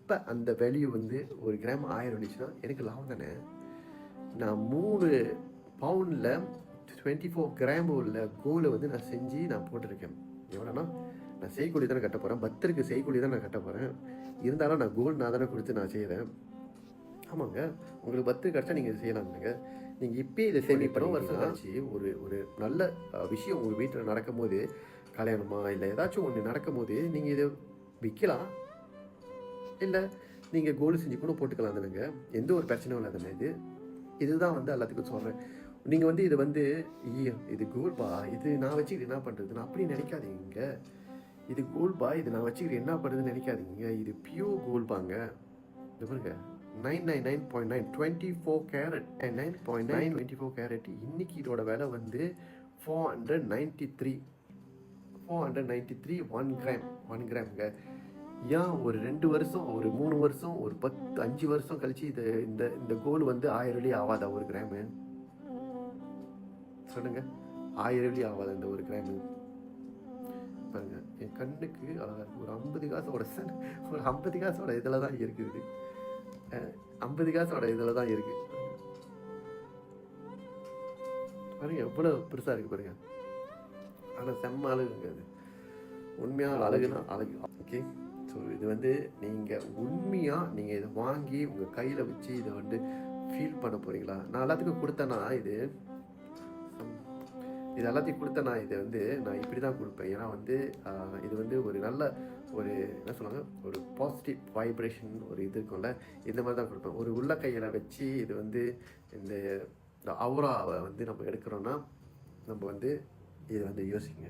இப்போ அந்த வேல்யூ வந்து ஒரு கிராம் 1000 இருந்துச்சுன்னா எனக்கு லாபம் தானே. நான் 3 பவுண்டில் 24 கிராம் உள்ள கோலை வந்து நான் செஞ்சு நான் போட்டிருக்கேன். எவ்வளோனா நான் செய்கூலி தானே கட்ட போகிறேன், பத்திரிக்கை செய்கூலி தான் நான் கட்ட போகிறேன். இருந்தாலும் நான் கோல் நான் தானே கொடுத்து நான் செய்கிறேன். ஆமாங்க, உங்களுக்கு பத்திரிக்கை கிடச்சா நீங்கள் செய்யலாம்ங்க. நீங்கள் இப்போயே இதை சேமிப்பணும். வருஷம் கழிச்சு ஒரு ஒரு நல்ல விஷயம் உங்கள் வீட்டில் நடக்கும் போது, கல்யாணமா இல்லை ஏதாச்சும் ஒன்று நடக்கும் போது நீங்கள் இதை விற்கலாம். இல்லை நீங்கள் கோல் செஞ்சு கூட போட்டுக்கலாம் தானேங்க. எந்த ஒரு பிரச்சனையும் இல்லை தானே. இதுதான் வந்து எல்லாத்துக்கும் சொல்கிறேன். நீங்கள் வந்து இதை வந்து இது கோல்பா, இது நான் வச்சுக்கிட்டு என்ன பண்ணுறதுன்னு அப்படி நினைக்காதீங்க. இது கோல்பா, இது நான் வச்சுக்கிட்டு என்ன பண்ணுறதுன்னு நினைக்காதீங்க. இது பியூர் கோல்பாங்க. இது பாருங்க 999.9 24 கேரட் 9.9 24 கேரட். இன்னைக்கு இதோட விலை வந்து 493 1 கிராம்ங்க. ஏன் ஒரு 2 வருஷம், ஒரு 3 வருஷம், ஒரு 5 வருஷம் கழிச்சு இது இந்த கோல் வந்து 1000 வெள்ளி ஆகாதா ஒரு கிராமு? சொல்லுங்க, 1000 வெள்ளி ஆகாதா இந்த ஒரு கிராமு? பாருங்க, என் கண்ணுக்கு அழகா இருக்கு. ஒரு 50 காசோட இதில் தான் இருக்குது. 50 காசோட இதில் தான் இருக்கு. பாருங்க எவ்வளோ பெருசாக இருக்கு பாருங்க. ஆனால் செம்ம அழகுங்க. அது உண்மையான அழகுனா அழகு. ஓகே, ஸோ இது வந்து நீங்கள் உண்மையாக நீங்கள் இதை வாங்கி உங்கள் கையில் வச்சு இதை வந்து ஃபீல் பண்ண போகிறீங்களா? நான் எல்லாத்துக்கும் கொடுத்தேன்னா இது எல்லாத்தையும் கொடுத்தேன்னா இதை வந்து நான் இப்படி தான் கொடுப்பேன். ஏன்னா வந்து இது வந்து ஒரு நல்ல ஒரு என்ன சொல்லுவாங்க, ஒரு பாசிட்டிவ் வைப்ரேஷன் ஒரு இது இருக்கும்ல, இந்த மாதிரி தான் கொடுப்பேன். ஒரு உள்ள கையில் வச்சு இது வந்து இந்த அவுராவை வந்து நம்ம எடுக்கிறோன்னா நம்ம வந்து இதை வந்து யோசிங்க.